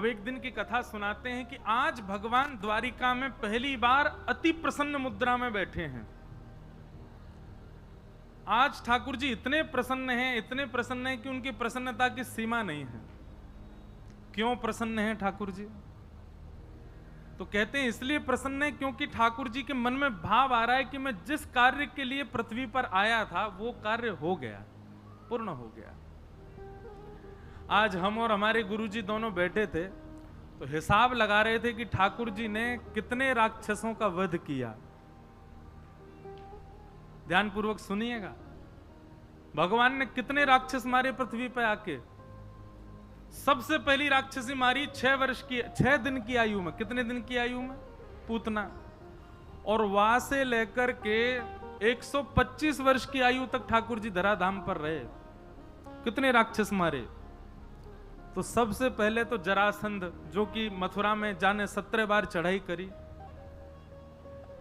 अब एक दिन की कथा सुनाते हैं कि आज भगवान द्वारिका में पहली बार अति प्रसन्न मुद्रा में बैठे हैं। आज ठाकुर जी इतने प्रसन्न हैं कि उनकी प्रसन्नता की सीमा नहीं है। क्यों प्रसन्न हैं ठाकुर जी? तो कहते हैं इसलिए प्रसन्न है क्योंकि ठाकुर जी के मन में भाव आ रहा है कि मैं जिस कार्य के लिए पृथ्वी पर आया था वो कार्य हो गया, पूर्ण हो गया। आज हम और हमारे गुरुजी दोनों बैठे थे तो हिसाब लगा रहे थे कि ठाकुर जी ने कितने राक्षसों का वध किया। ध्यानपूर्वक सुनिएगा, भगवान ने कितने राक्षस मारे पृथ्वी पर आके। सबसे पहली राक्षसी मारी 6 दिन की आयु में। कितने दिन की आयु में? पूतना। और वहां से लेकर के 125 वर्ष की आयु तक ठाकुर जी धराधाम पर रहे। कितने राक्षस मारे? तो सबसे पहले तो जरासंध, जो कि मथुरा में जाने 17 बार चढ़ाई करी।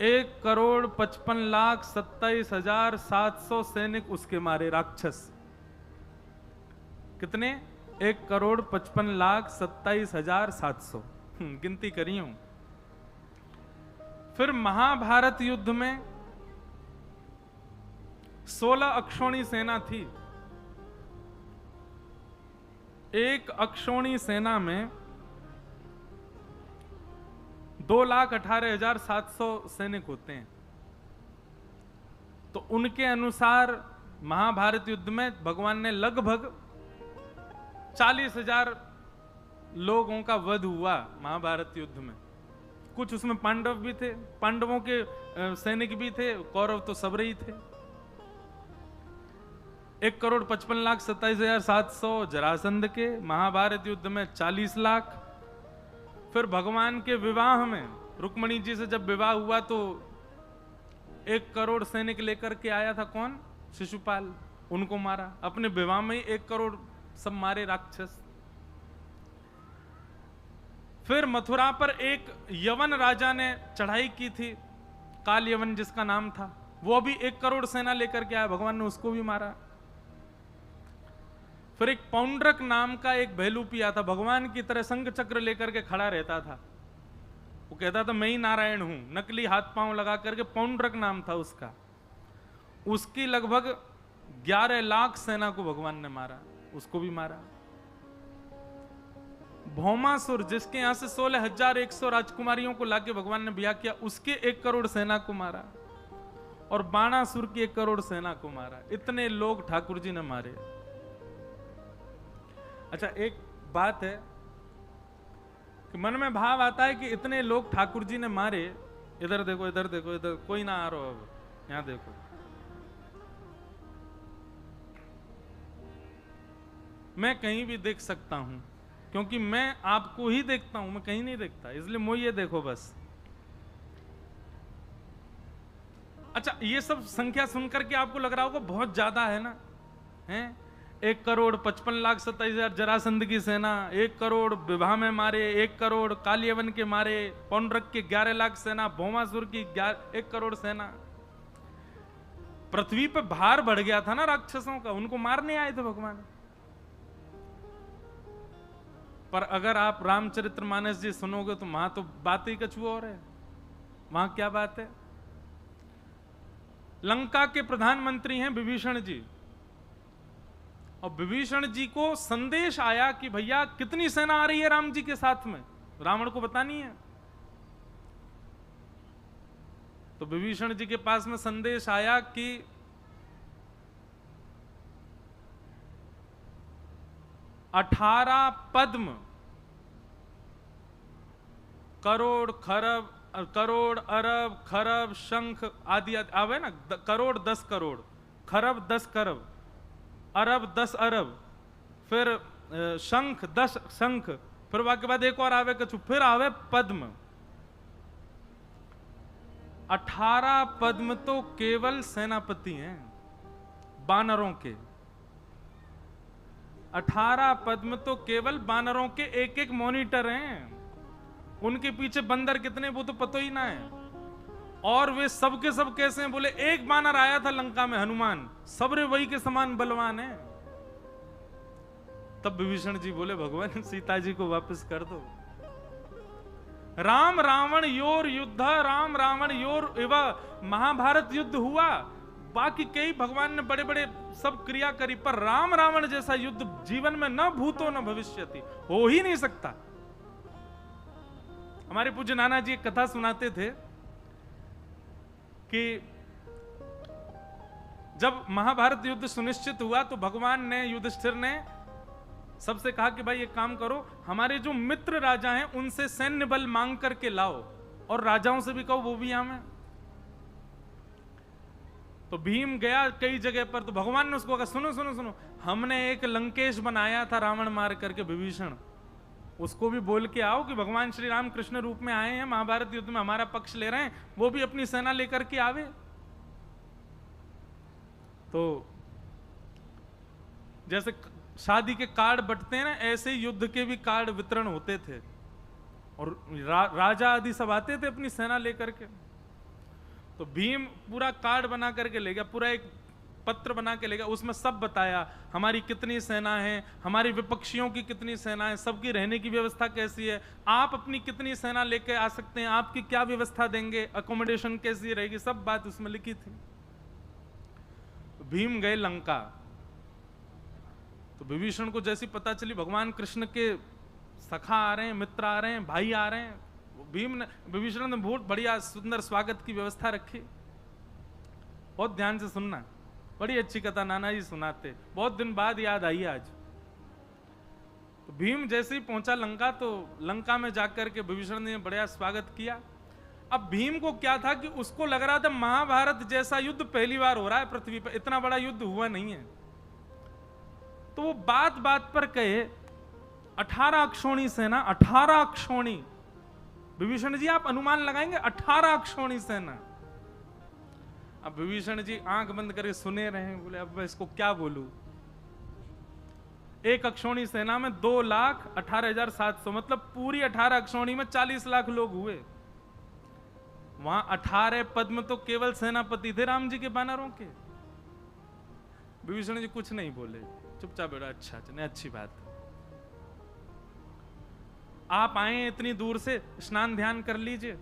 1,55,27,700 सैनिक उसके मारे राक्षस। कितने? 1,55,27,700 गिनती करी हूं। फिर महाभारत युद्ध में 16 अक्षौणी सेना थी। एक अक्षौणी सेना में 2,18,700 सैनिक होते हैं। तो उनके अनुसार महाभारत युद्ध में भगवान ने लगभग 40,000 लोगों का वध हुआ महाभारत युद्ध में। कुछ उसमें पांडव भी थे, पांडवों के सैनिक भी थे, कौरव तो सब रही थे। 1,55,27,700 जरासंध के, महाभारत युद्ध में 40 लाख। फिर भगवान के विवाह में रुक्मणी जी से जब विवाह हुआ तो 1 करोड़ सैनिक लेकर के आया था। कौन? शिशुपाल। उनको मारा। अपने विवाह में ही 1 करोड़ सब मारे राक्षस। फिर मथुरा पर एक यवन राजा ने चढ़ाई की थी, काल यवन जिसका नाम था। वो भी 1 करोड़ सेना लेकर के आया, भगवान ने उसको भी मारा। फिर एक पौंड्रक नाम का एक भैलूपिया था, भगवान की तरह शंख चक्र लेकर के खड़ा रहता था। वो कहता था मैं ही नारायण हूं, नकली हाथ पांव लगा करके। पौंड्रक नाम था उसका। उसकी लगभग 11 लाख सेना को भगवान ने मारा, उसको भी मारा। भौमासुर, जिसके यहां से 16,100 राजकुमारियों को लाके भगवान ने ब्याह किया, उसके 1 करोड़ सेना को मारा। और बाणासुर की 1 करोड़ सेना को मारा। इतने लोग ठाकुर जी ने मारे। अच्छा, एक बात है कि मन में भाव आता है कि इतने लोग ठाकुर जी ने मारे। इधर देखो, इधर देखो, इधर कोई ना आ रहा हो। अब यहां देखो, मैं कहीं भी देख सकता हूं क्योंकि मैं आपको ही देखता हूं, मैं कहीं नहीं देखता, इसलिए मुझे ये देखो बस। अच्छा, ये सब संख्या सुनकर के आपको लग रहा होगा बहुत ज्यादा है ना, हैं? 1,55,27,000 जरासंध की सेना, 1 करोड़ विवाह में मारे, 1 करोड़ कालियवन के मारे, पौंड्रक के 11 लाख सेना, भौमासुर की 1 करोड़ सेना। पृथ्वी पे भार बढ़ गया था ना राक्षसों का, उनको मारने आए थे भगवान। पर अगर आप रामचरितमानस जी सुनोगे तो वहां तो बात ही कुछ और है। वहां क्या बात है? लंका के प्रधानमंत्री हैं विभीषण जी, और विभीषण जी को संदेश आया कि भैया कितनी सेना आ रही है राम जी के साथ में, रावण को पता नहीं है। तो विभीषण जी के पास में संदेश आया कि 18 पद्म, करोड़, खरब, करोड़, अरब, खरब, शंख आदि आवे ना। करोड़ 10 करोड़, खरब 10 खरब, अरब 10 अरब, फिर शंख 10 शंख, फिर वाके बाद एक और आवे कछु, फिर आवे पद्म। 18 पद्म तो केवल सेनापति हैं बानरों के। 18 पद्म तो केवल बानरों के एक एक मॉनिटर हैं। उनके पीछे बंदर कितने वो तो पता ही ना है। और वे सब के सब कैसे हैं? बोले एक बानर आया था लंका में, हनुमान, सबरे वही के समान बलवान है। तब विभीषण जी बोले भगवान सीता जी को वापस कर दो। राम रावण योर युद्ध, राम रावण योर एवं महाभारत युद्ध हुआ, बाकी कई भगवान ने बड़े बड़े सब क्रिया करी, पर राम रावण जैसा युद्ध जीवन में न भूतो न भविष्यति, हो ही नहीं सकता। हमारे पूज्य नाना जी एक कथा सुनाते थे कि जब महाभारत युद्ध सुनिश्चित हुआ तो भगवान ने, युधिष्ठिर ने सबसे कहा कि भाई एक काम करो, हमारे जो मित्र राजा हैं उनसे सैन्य बल मांग करके लाओ और राजाओं से भी कहो वो भी हमें। तो भीम गया कई जगह पर, तो भगवान ने उसको कहा सुनो सुनो सुनो, हमने एक लंकेश बनाया था रावण मार करके विभीषण, उसको भी बोल के आओ कि भगवान श्री राम कृष्ण रूप में आए हैं, महाभारत युद्ध में हमारा पक्ष ले रहे हैं, वो भी अपनी सेना लेकर के आवे। तो जैसे शादी के कार्ड बंटते हैं ना, ऐसे ही युद्ध के भी कार्ड वितरण होते थे और राजा आदि सब आते थे अपनी सेना लेकर के। तो भीम पूरा कार्ड बना करके ले गया, पूरा एक पत्र बना के ले गया, उसमें सब बताया हमारी कितनी सेना है, हमारी विपक्षियों की कितनी सेना है, सबकी रहने की व्यवस्था कैसी है, आप अपनी कितनी सेना लेके आ सकते हैं, आपकी क्या व्यवस्था देंगे, अकोमोडेशन कैसी रहेगी, सब बात उसमें लिखी थी। भीम गए लंका, तो विभीषण को जैसी पता चली भगवान कृष्ण के सखा आ रहे हैं, मित्र आ रहे हैं, भाई आ रहे हैं, भीम ने, विभीषण ने बहुत बढ़िया सुंदर स्वागत की व्यवस्था रखी। बहुत ध्यान से सुनना, बड़ी अच्छी कथा नाना जी सुनाते, बहुत दिन बाद याद आई आज। तो भीम जैसे ही पहुंचा लंका, तो लंका में जाकर के विभीषण ने बढ़िया स्वागत किया। अब भीम को क्या था कि उसको लग रहा था महाभारत जैसा युद्ध पहली बार हो रहा है पृथ्वी पर, इतना बड़ा युद्ध हुआ नहीं है। तो वो बात बात पर कहे 18 अक्षौणी सेना, 18 अक्षौणी, विभीषण जी आप अनुमान लगाएंगे 18 अक्षौणी सेना। अब विभीषण जी आंख बंद करके सुने रहे, बोले अब मैं इसको क्या बोलूं। एक अक्षौणी सेना में 2,18,700, मतलब पूरी 18 अक्षौणी में 40 लाख लोग हुए। वहां 18 पद में तो केवल सेनापति थे राम जी के बानरों के। विभीषण जी कुछ नहीं बोले, चुपचाप बैठा, अच्छा नहीं, अच्छी बात, आप आए इतनी दूर से, स्नान ध्यान कर लीजिए।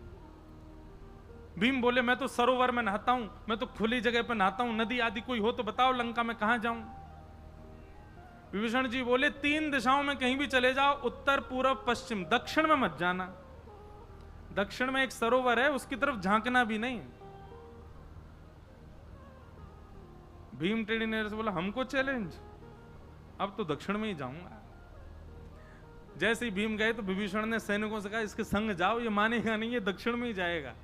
भीम बोले मैं तो सरोवर में नहाता हूं, मैं तो खुली जगह पर नहाता हूं, नदी आदि कोई हो तो बताओ, लंका में कहां जाऊं। विभीषण जी बोले 3 दिशाओं में कहीं भी चले जाओ, उत्तर पूर्व पश्चिम, दक्षिण में मत जाना। दक्षिण में एक सरोवर है, उसकी तरफ झांकना भी नहीं। भीम टेढ़ी नजर से बोला हमको चैलेंज, अब तो दक्षिण में ही जाऊंगा। जैसे ही भीम गए तो विभीषण ने सैनिकों से कहा इसके संग जाओ, ये मानेगा नहीं, ये दक्षिण में ही जाएगा।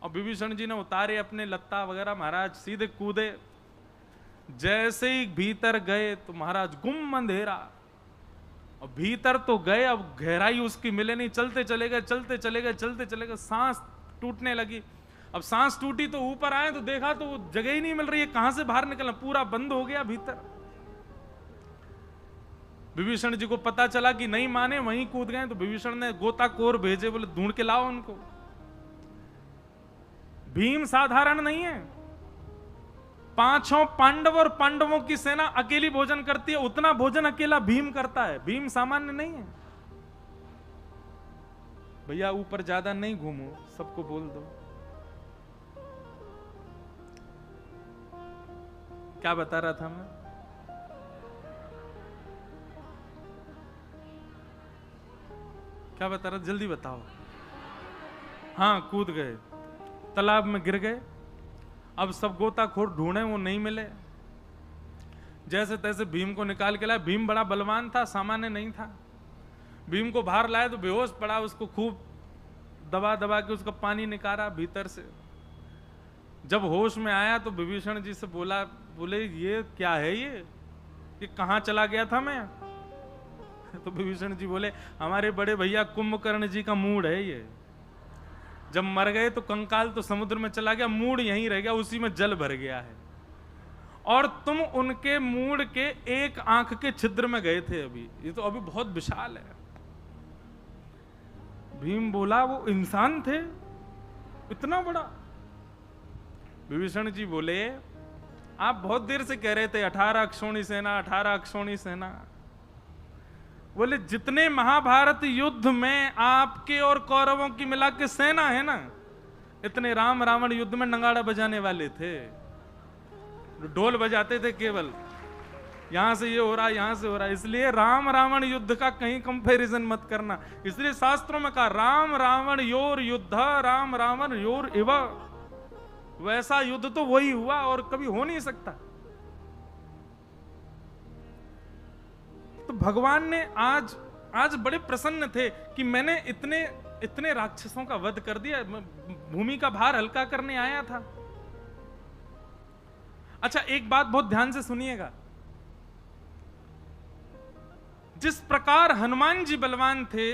और विभीषण जी ने उतारे अपने लत्ता वगैरह, महाराज सीधे कूदे। जैसे ही भीतर गए तो महाराज गुम अंधेरा, और भीतर तो गए, अब गहराई उसकी मिले नहीं, चलते चले गए, चलते चले गए, चलते चले गए, सांस टूटने लगी। अब सांस टूटी तो ऊपर आए तो देखा तो वो जगह ही नहीं मिल रही है, कहां से बाहर निकलना, पूरा बंद हो गया भीतर। विभीषण जी को पता चला कि नहीं माने, वहीं कूद गए। तो विभीषण ने गोताखोर भेजे, बोले ढूंढ के लाओ उनको। भीम साधारण नहीं है, 5 पांडव और पांडवों की सेना अकेली भोजन करती है, उतना भोजन अकेला भीम करता है। भीम सामान्य नहीं है भैया, ऊपर ज्यादा नहीं घूमो, सबको बोल दो। क्या बता रहा था मैं? क्या बता रहा, जल्दी बताओ। हाँ, कूद गए, तालाब में गिर गए। अब सब गोताखोर ढूंढे, वो नहीं मिले। जैसे तैसे भीम को निकाल के लाए। भीम बड़ा बलवान था, सामान्य नहीं था। भीम को बाहर लाए तो बेहोश पड़ा, उसको खूब दबा दबा के उसका पानी निकाला भीतर से। जब होश में आया तो विभीषण जी से बोला, बोले ये क्या है, ये कहाँ चला गया था मैं? तो विभीषण जी बोले हमारे बड़े भैया कुंभकर्ण जी का मूड है ये, जब मर गए तो कंकाल तो समुद्र में चला गया, मूड यहीं रह गया, उसी में जल भर गया है, और तुम उनके मूड के एक आंख के छिद्र में गए थे अभी, ये तो अभी बहुत विशाल है। भीम बोला वो इंसान थे इतना बड़ा? विभीषण जी बोले आप बहुत देर से कह रहे थे 18 अक्षौणी सेना, 18 अक्षौणी सेना, बोले जितने महाभारत युद्ध में आपके और कौरवों की मिला के सेना है ना, इतने राम रावण युद्ध में नगाड़ा बजाने वाले थे, ढोल बजाते थे केवल, यहां से ये हो रहा, यहां से हो रहा। इसलिए राम रावण युद्ध का कहीं कंपैरिजन मत करना। इसलिए शास्त्रों में कहा राम रावण योर युद्ध, राम रावण योर इव। वैसा युद्ध तो वही हुआ और कभी हो नहीं सकता। तो भगवान ने आज बड़े प्रसन्न थे कि मैंने इतने राक्षसों का वध कर दिया, भूमि का भार हल्का करने आया था। अच्छा, एक बात बहुत ध्यान से सुनिएगा, जिस प्रकार हनुमान जी बलवान थे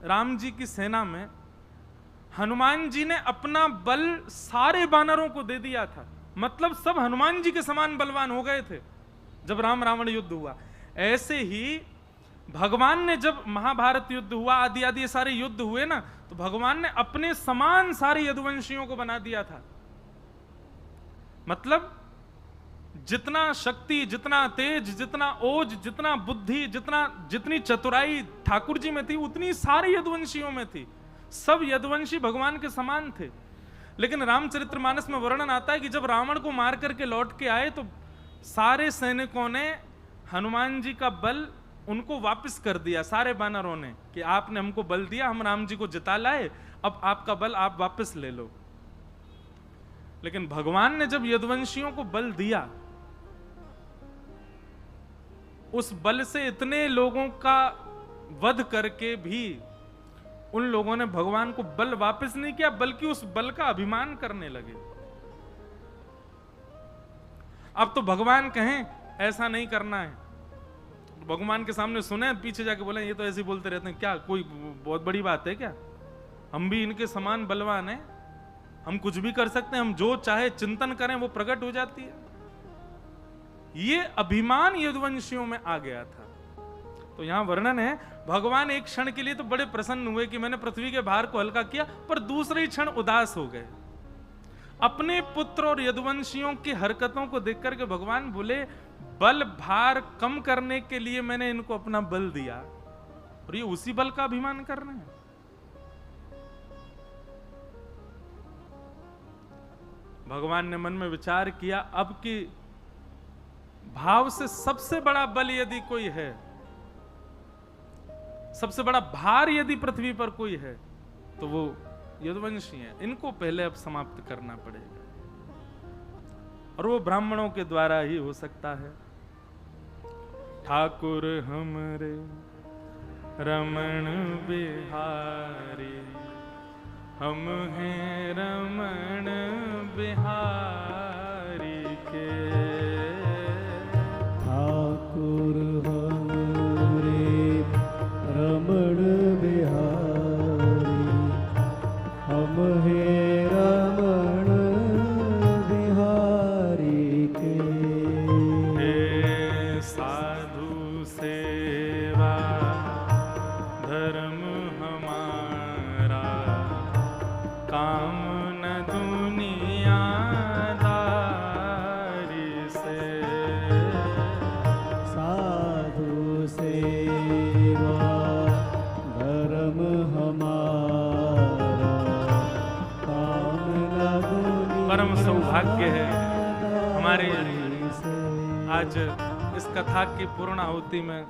राम जी की सेना में, हनुमान जी ने अपना बल सारे वानरों को दे दिया था। मतलब सब हनुमान जी के समान बलवान हो गए थे जब राम रावण युद्ध हुआ। ऐसे ही भगवान ने जब महाभारत युद्ध हुआ, आदि आदि सारे युद्ध हुए ना, तो भगवान ने अपने समान सारे यदुवंशियों को बना दिया था। मतलब जितना शक्ति, जितना तेज, जितना ओज, जितना बुद्धि, जितनी चतुराई ठाकुर जी में थी, उतनी सारे यदुवंशियों में थी। सब यदुवंशी भगवान के समान थे। लेकिन रामचरितमानस में वर्णन आता है कि जब रावण को मार करके लौट के आए तो सारे सैनिकों ने हनुमान जी का बल उनको वापस कर दिया, सारे वानरों ने, कि आपने हमको बल दिया, हम राम जी को जिता लाए, अब आपका बल आप वापस ले लो। लेकिन भगवान ने जब यदुवंशियों को बल दिया, उस बल से इतने लोगों का वध करके भी उन लोगों ने भगवान को बल वापस नहीं किया, बल्कि उस बल का अभिमान करने लगे। अब तो भगवान कहें ऐसा नहीं करना है, भगवान के सामने सुने, पीछे जाके बोले ये तो ऐसे बोलते रहते हैं, क्या कोई बहुत बड़ी बात है क्या? हम भी इनके समान बलवान हैं, हम कुछ भी कर सकते हैं, हम जो चाहे चिंतन करें वो प्रकट हो जाती है। ये अभिमान यदुवंशियों में आ गया था। तो यहां वर्णन है, भगवान एक क्षण के लिए तो बड़े प्रसन्न हुए कि मैंने पृथ्वी के भार को हल्का किया, पर दूसरे ही क्षण उदास हो गए। अपने पुत्र और यदुवंशियों की हरकतों को देख करके भगवान बोले, बल भार कम करने के लिए मैंने इनको अपना बल दिया, और ये उसी बल का अभिमान कर रहे हैं। भगवान ने मन में विचार किया, अब की भाव से सबसे बड़ा बल यदि कोई है, सबसे बड़ा भार यदि पृथ्वी पर कोई है, तो वो यदुवंशी है। इनको पहले अब समाप्त करना पड़ेगा, और वो ब्राह्मणों के द्वारा ही हो सकता है। ठाकुर हमरे रमण बिहारी, हम हैं रमण बिहारी के। ठाकुर हमरे रमण बिहारी, हम हैं रमण बिहारी के। हे साधु सेवा धर्म हमारा, काम न दुनियादारी से। साधु सेवा धर्म हमारा, काम न दुनिया। परम सौभाग्य है हमारे आज इस कथा की पूर्णाहुति में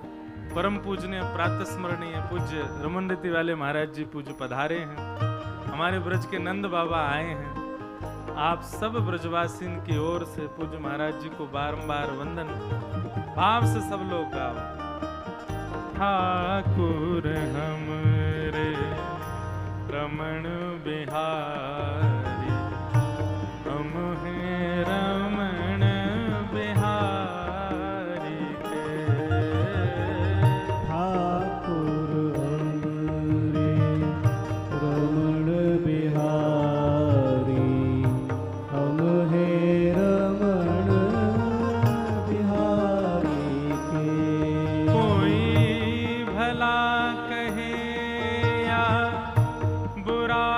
परम पूजनीय प्रातस्मरणीय पूज्य रमन रीति वाले महाराज जी पूज्य पधारे हैं। हमारे ब्रज के नंद बाबा आए हैं। आप सब ब्रजवासिन की ओर से पूज्य महाराज जी को बारंबार वंदन भाव से सब लोग गाओ। ठाकुर हमरे रमण बिहारी, हम हैं रमण बिहारी के। ठाकुर हमरे रमण बिहारी, हम हैं रमण बिहारी के। कोई भला कहे या बुरा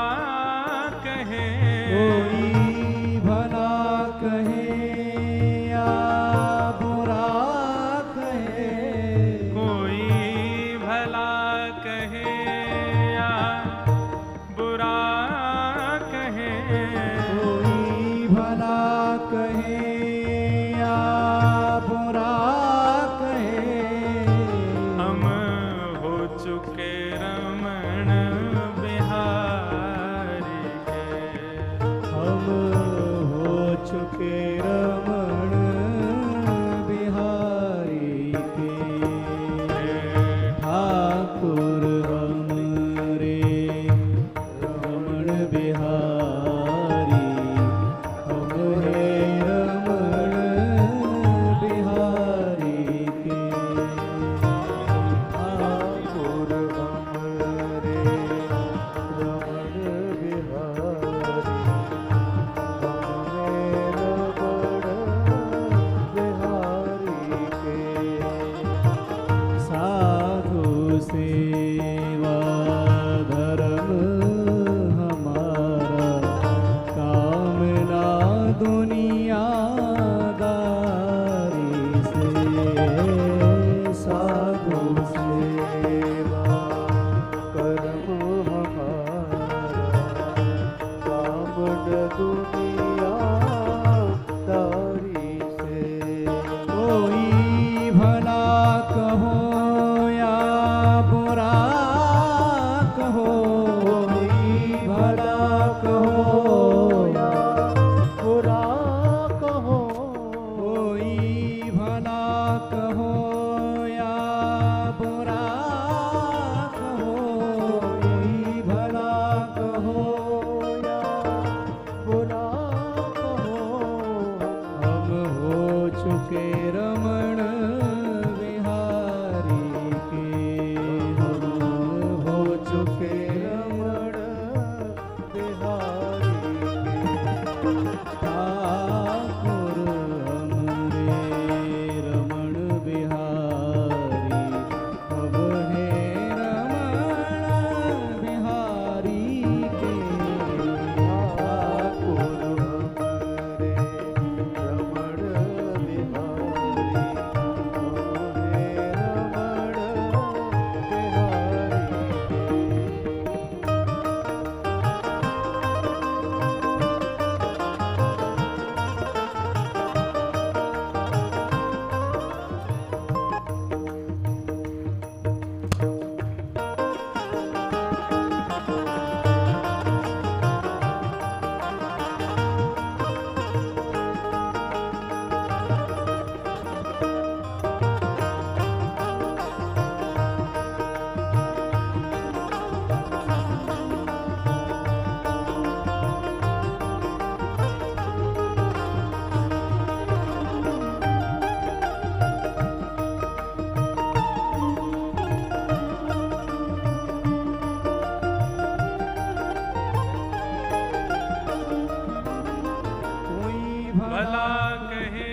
भला कहे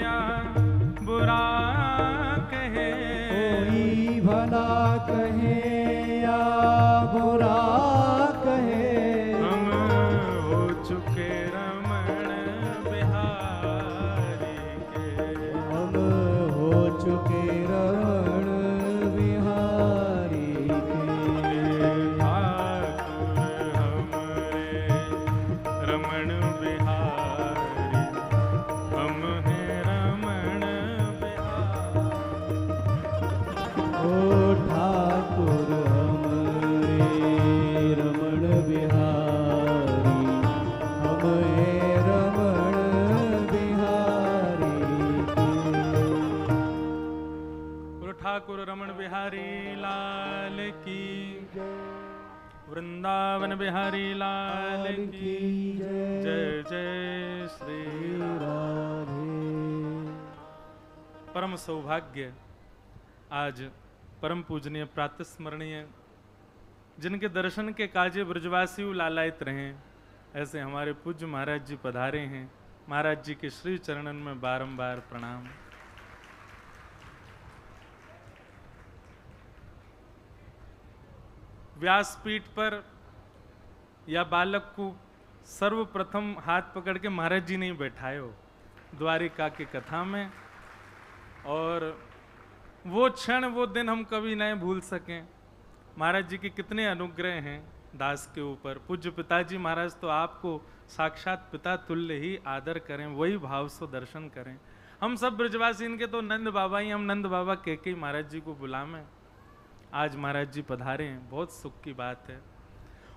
या बुरा कहे, कोई भला कहे या बुरा कहे, हम हो चुके रमण बिहारी के, हम हो चुके रमण बिहारी के। ठाकुर हमरे रमण बिहारी, हम हैं रमण बिहारी। ओ ठाकुर हमरे रमण बिहारी, हम हे रमण बिहारी के। गुरु ठाकुर रमण बिहारी लाल की, वृंदावन बिहारी लाल की जय जय श्री राधे। परम सौभाग्य आज परम पूजनीय प्रातः स्मरणीय जिनके दर्शन के काजे ब्रजवासी लालायित रहे, ऐसे हमारे पूज्य महाराज जी पधारे हैं। महाराज जी के श्री चरणन में बारंबार प्रणाम। व्यासपीठ पर या बालक को सर्वप्रथम हाथ पकड़ के महाराज जी ने ही बैठाए हो द्वारिका की कथा में, और वो क्षण वो दिन हम कभी नहीं भूल सकें। महाराज जी के कितने अनुग्रह हैं दास के ऊपर। पूज्य पिताजी महाराज तो आपको साक्षात पिता तुल्य ही आदर करें, वही भाव से दर्शन करें। हम सब ब्रजवासी इनके तो नंद बाबा ही, हम नंद बाबा कह के महाराज जी को बुलावें। आज महाराज जी पधारे हैं, बहुत सुख की बात है।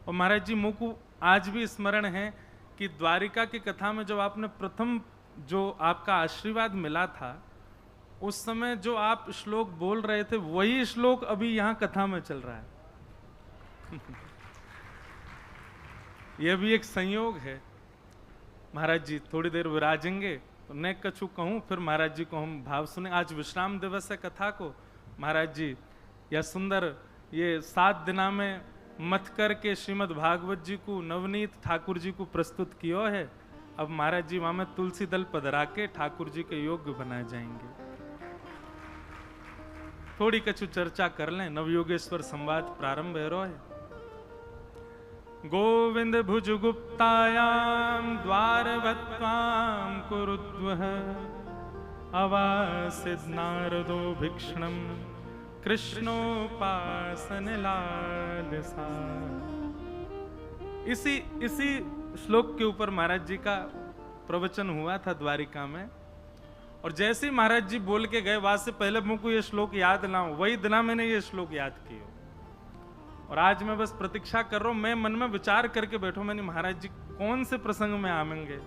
और महाराज जी मुँह को आज भी स्मरण है कि द्वारिका की कथा में जब आपने प्रथम जो आपका आशीर्वाद मिला था, उस समय जो आप श्लोक बोल रहे थे वही श्लोक अभी यहाँ कथा में चल रहा है। यह भी एक संयोग है। महाराज जी थोड़ी देर विराजेंगे तो मैं कछु कहूँ, फिर महाराज जी को हम भाव सुने। आज विश्राम दिवस है कथा को। महाराज जी या सुंदर ये 7 दिना में मत करके श्रीमद् भागवत जी को नवनीत ठाकुर जी को प्रस्तुत किया है। अब महाराज जी वहां में तुलसी दल पधरा के ठाकुर जी के योग्य बनाए जाएंगे। थोड़ी कछु चर्चा कर लें। नवयोगेश्वर संवाद प्रारंभ है रो है। गोविंद भुज गुप्तायाम द्वारवत्वाम कुरुद्वः, अवासिद नारदो भिक्षणम कृष्णोपासन लालसा। इसी श्लोक के ऊपर महाराज जी का प्रवचन हुआ था द्वारिका में। और जैसे ही महाराज जी बोल के गए, वहां से पहले मुझको ये श्लोक याद ना हो, वही दिना मैंने ये श्लोक याद किया। और आज मैं बस प्रतीक्षा कर रहा हूं, मैं मन में विचार करके बैठो मैंने महाराज जी कौन से प्रसंग में आवेंगे।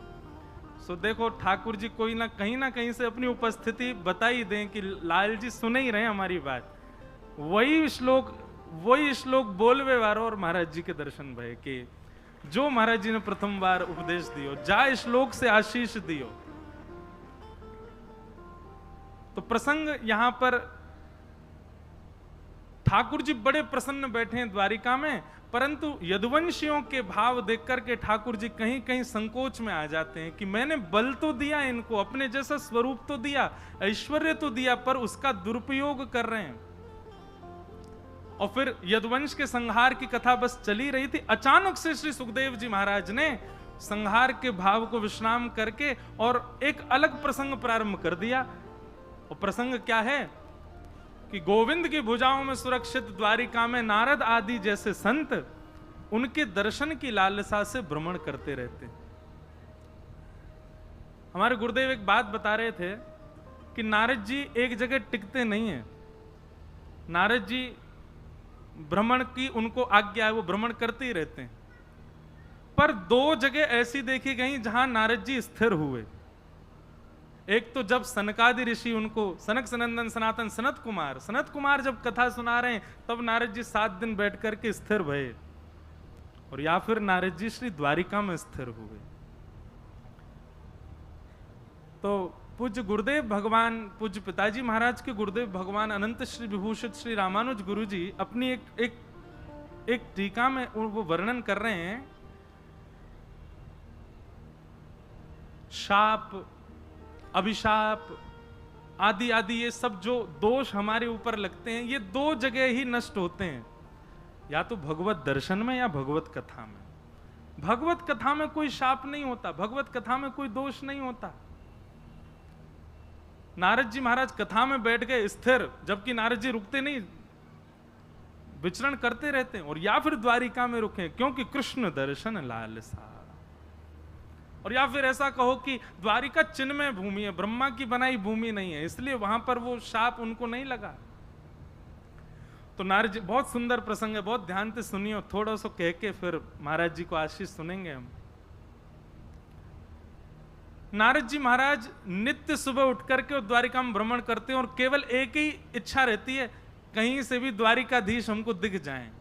सो देखो ठाकुर जी कोई ना कहीं से अपनी उपस्थिति बता ही दें कि लाल जी सुने ही रहे हमारी बात। वही श्लोक बोलवे वारो और महाराज जी के दर्शन भय कि जो महाराज जी ने प्रथम बार उपदेश दियो, जा श्लोक से आशीष दियो। तो प्रसंग यहां पर ठाकुर जी बड़े प्रसन्न बैठे हैं द्वारिका में, परंतु यदुवंशियों के भाव देख करके ठाकुर जी कहीं कहीं संकोच में आ जाते हैं कि मैंने बल तो दिया इनको, अपने जैसा स्वरूप तो दिया, ऐश्वर्य तो दिया, पर उसका दुरुपयोग कर रहे हैं। और फिर यदुवंश के संहार की कथा बस चली रही थी, अचानक से श्री सुखदेव जी महाराज ने संहार के भाव को विश्राम करके और एक अलग प्रसंग प्रारंभ कर दिया। और प्रसंग क्या है कि गोविंद की भुजाओं में सुरक्षित द्वारिका में नारद आदि जैसे संत उनके दर्शन की लालसा से भ्रमण करते रहते। हमारे गुरुदेव एक बात बता रहे थे कि नारद जी एक जगह टिकते नहीं हैं। नारद जी भ्रमण की उनको आज्ञा है, वो भ्रमण करते ही रहते हैं। पर 2 जगह ऐसी देखी गई जहां नारद जी स्थिर हुए। एक तो जब सनकादि ऋषि उनको, सनक सनंदन सनातन सनत कुमार जब कथा सुना रहे हैं, तब नारद जी 7 दिन बैठ करके स्थिर भये। और या फिर नारद जी श्री द्वारिका में स्थिर हुए। तो पूज्य गुरुदेव भगवान, पूज्य पिताजी महाराज के गुरुदेव भगवान अनंत श्री विभूषित श्री रामानुज गुरु जी अपनी एक टीका में वो वर्णन कर रहे हैं। शाप, अभिशाप आदि आदि ये सब जो दोष हमारे ऊपर लगते हैं, ये दो जगह ही नष्ट होते हैं, या तो भगवत दर्शन में या भगवत कथा में। भगवत कथा में कोई शाप नहीं होता, भगवत कथा में कोई दोष नहीं होता। नारद जी महाराज कथा में बैठ गए स्थिर, जबकि नारद जी रुकते नहीं, विचरण करते रहते हैं। और या फिर द्वारिका में रुके क्योंकि कृष्ण दर्शन लालसा, और या फिर ऐसा कहो कि द्वारिका चिन्मय भूमि है, ब्रह्मा की बनाई भूमि नहीं है, इसलिए वहां पर वो शाप उनको नहीं लगा। तो नारद जी, बहुत सुंदर प्रसंग है, बहुत ध्यान से सुनिए, थोड़ा सा कह के फिर महाराज जी को आशीष सुनेंगे हम। नारद जी महाराज नित्य सुबह उठ करके द्वारिका में भ्रमण करते हैं, और केवल एक ही इच्छा रहती है, कहीं से भी द्वारिकाधीश हमको दिख जाएं।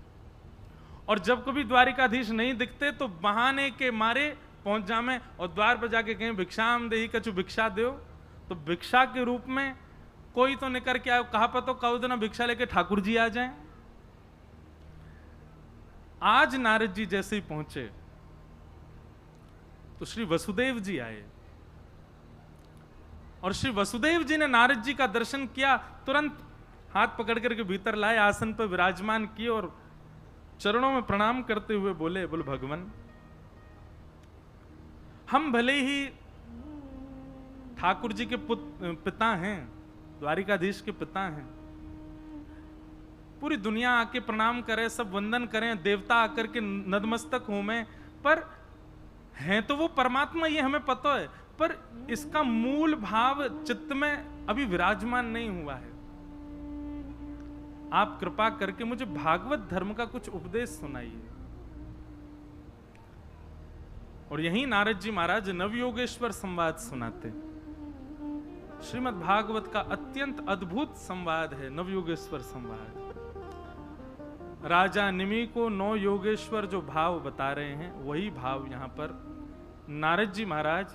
और जब कभी द्वारिकाधीश नहीं दिखते तो बहाने के मारे पहुंच जामे और द्वार पर जाके कहें भिक्षाम देही कछु भिक्षा दो, तो भिक्षा के रूप में कोई तो निकर के आयो, कहा पतो कहो दिन भिक्षा लेके ठाकुर जी आ जाएं। आज नारद जी जैसे ही पहुंचे तो श्री वसुदेव जी आए, और श्री वसुदेव जी ने नारद जी का दर्शन किया, तुरंत हाथ पकड़ करके भीतर लाए, आसन पर विराजमान किए और चरणों में प्रणाम करते हुए बोले भगवान, हम भले ही ठाकुर जी के पिता हैं, द्वारिकाधीश के पिता हैं, पूरी दुनिया आके प्रणाम करे, सब वंदन करें, देवता आकर के नतमस्तक हो में, पर हैं तो वो परमात्मा, ये हमें पता है, पर इसका मूल भाव चित्त में अभी विराजमान नहीं हुआ है। आप कृपा करके मुझे भागवत धर्म का कुछ उपदेश सुनाइए। और यही नारद जी महाराज नवयोगेश्वर संवाद सुनाते। श्रीमद् भागवत का अत्यंत अद्भुत संवाद है नवयोगेश्वर संवाद। राजा निमि को 9 योगेश्वर जो भाव बता रहे हैं, वही भाव यहां पर नारद जी महाराज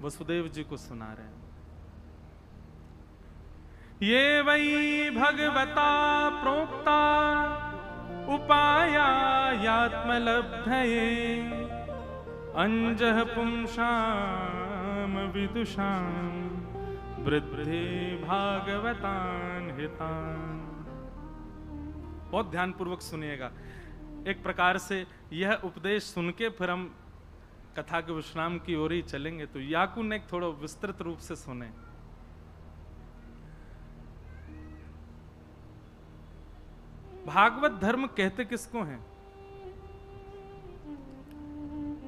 वसुदेव जी को सुना रहे हैं। ये वै भगवता प्रोक्ता उपाया यात्मलब्धये अंजः पुंसाम विदुषाम वृद्धि भागवतान हितान। बहुत ध्यान पूर्वक सुनिएगा। एक प्रकार से यह उपदेश सुन के फिर हम कथा के विश्राम की ओर ही चलेंगे, तो याकू ने थोड़ा विस्तृत रूप से सुने। भागवत धर्म कहते किसको हैं?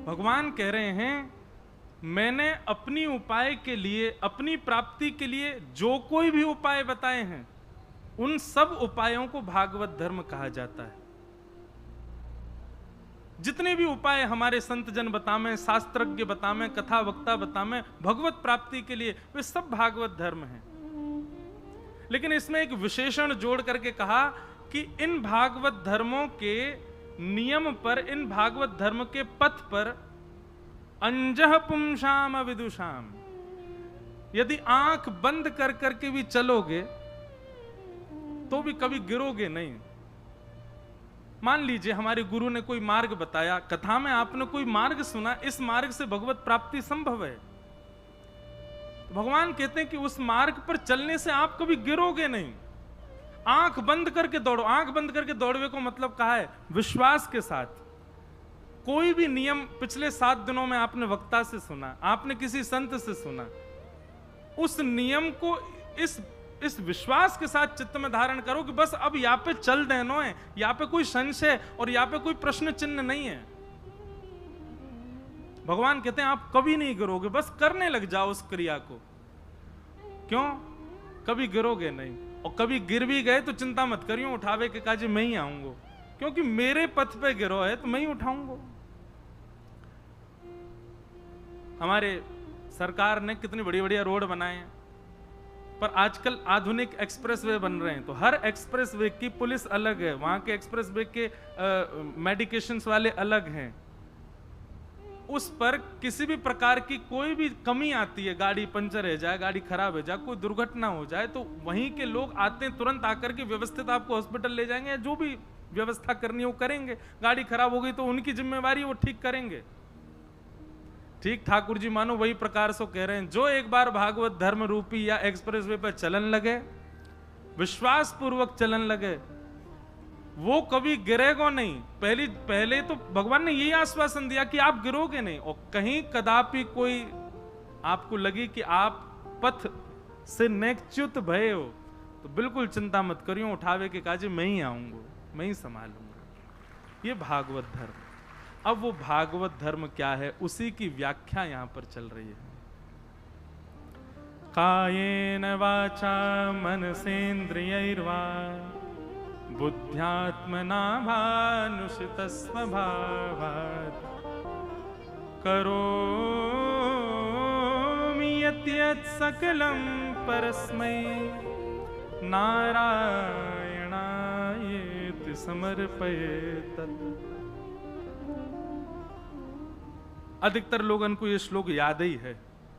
भगवान कह रहे हैं, मैंने अपनी उपाय के लिए, अपनी प्राप्ति के लिए जो कोई भी उपाय बताए हैं, उन सब उपायों को भागवत धर्म कहा जाता है। जितने भी उपाय हमारे संत जन बतामें, शास्त्रज्ञ बतामें, कथा वक्ता बतामें भगवत प्राप्ति के लिए, वे सब भागवत धर्म हैं। लेकिन इसमें एक विशेषण जोड़ करके कहा कि इन भागवत धर्मों के नियम पर, इन भागवत धर्म के पथ पर अंजः पुंसाम विदुषाम, यदि आंख बंद कर करके भी चलोगे तो भी कभी गिरोगे नहीं। मान लीजिए हमारे गुरु ने कोई मार्ग बताया, कथा में आपने कोई मार्ग सुना, इस मार्ग से भगवत प्राप्ति संभव है, भगवान कहते हैं कि उस मार्ग पर चलने से आप कभी गिरोगे नहीं। आंख बंद करके दौड़ो। आंख बंद करके दौड़ने को मतलब कहा है विश्वास के साथ। कोई भी नियम पिछले 7 दिनों में आपने वक्ता से सुना, आपने किसी संत से सुना, उस नियम को इस विश्वास के साथ चित्त में धारण करो कि बस अब यहां पे चल देनो है, यहां पे कोई संशय और यहां पे कोई प्रश्न चिन्ह नहीं है। भगवान कहते हैं आप कभी नहीं गिरोगे, बस करने लग जाओ उस क्रिया को। क्यों? कभी गिरोगे नहीं। और कभी गिर भी गए तो चिंता मत करियो, उठावे के काजे मैं ही आऊंगा, क्योंकि मेरे पथ पे गिरो है तो मैं ही उठाऊंगा। हमारे सरकार ने कितनी बड़ी बढ़िया रोड बनाए हैं, पर आजकल आधुनिक एक्सप्रेसवे बन रहे हैं, तो हर एक्सप्रेसवे की पुलिस अलग है, वहां के एक्सप्रेसवे के मेडिकेशंस वाले अलग हैं। उस पर किसी भी प्रकार की कोई भी कमी आती है, गाड़ी पंचर हो जाए, गाड़ी खराब हो जाए, कोई दुर्घटना हो जाए, तो वहीं के लोग आते हैं, तुरंत आकर के व्यवस्थित आपको हॉस्पिटल ले जाएंगे, जो भी व्यवस्था करनी है वो करेंगे। गाड़ी खराब हो गई तो उनकी जिम्मेवारी, वो ठीक करेंगे। ठीक ठाकुर जी मानो वही प्रकार से कह रहे हैं, जो एक बार भागवत धर्म रूपी या एक्सप्रेस वे पर चलन लगे, विश्वास पूर्वक चलन लगे, वो कभी गिरेगा नहीं। पहले तो भगवान ने यही आश्वासन दिया कि आप गिरोगे नहीं, और कहीं कदापि कोई आपको लगी कि आप पथ से नेकच्युत भय हो, तो बिल्कुल चिंता मत करियो, उठावे के काजे मैं ही आऊंगा, मैं ही संभालूंगा। ये भागवत धर्म। अब वो भागवत धर्म क्या है, उसी की व्याख्या यहां पर चल रही है। कायेन वाचा मनसेन्द्रियैर्वा बुद्ध्यात्मना भानुषितस्वभावात् करोमि यत् सकलं परस्मै नारायणायेति समर्पयेत्। अधिकतर लोगन को ये श्लोक याद ही है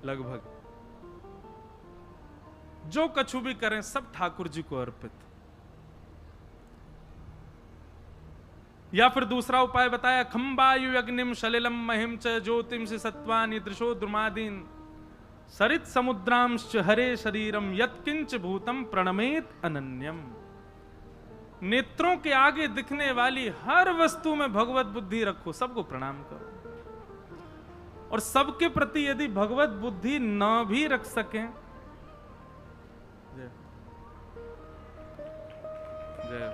लगभग। जो कछु भी करें सब ठाकुर जी को अर्पित। या फिर दूसरा उपाय बताया, खंबायु अग्निम शलिलम महिम च ज्योतिम से सत्वानि दृशो द्रुमादीन सरित समुद्रांश हरे शरीरम यत्किंच भूतम प्रणमेत अनन्यम। नेत्रों के आगे दिखने वाली हर वस्तु में भगवत बुद्धि रखो, सबको प्रणाम करो। और सबके प्रति यदि भगवत बुद्धि न भी रख सकें, जय जय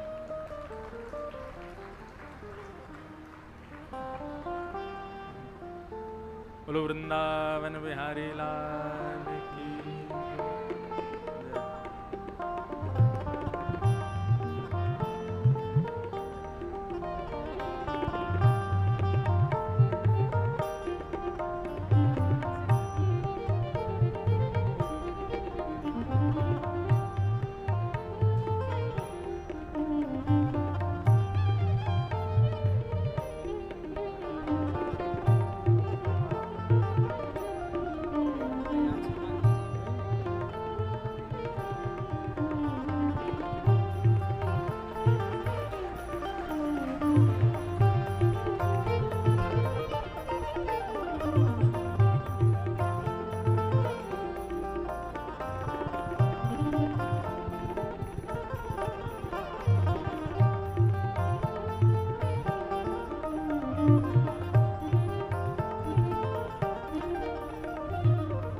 बोलो वृंदावन बिहारी लाल की जय।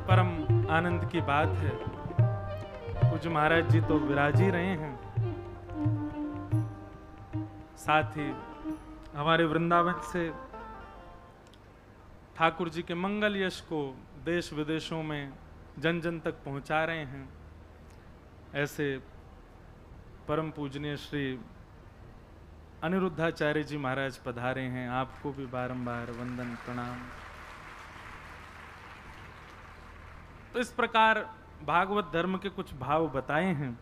परम आनंद की बात है, पूज्य महाराज जी तो विराज ही रहे हैं, साथ ही हमारे वृंदावन से ठाकुर जी के मंगल यश को देश विदेशों में जन जन तक पहुंचा रहे हैं। ऐसे परम पूजनीय श्री अनिरुद्धाचार्य जी महाराज पधारे हैं, आपको भी बारंबार वंदन प्रणाम। तो इस प्रकार भागवत धर्म के कुछ भाव बताए हैं।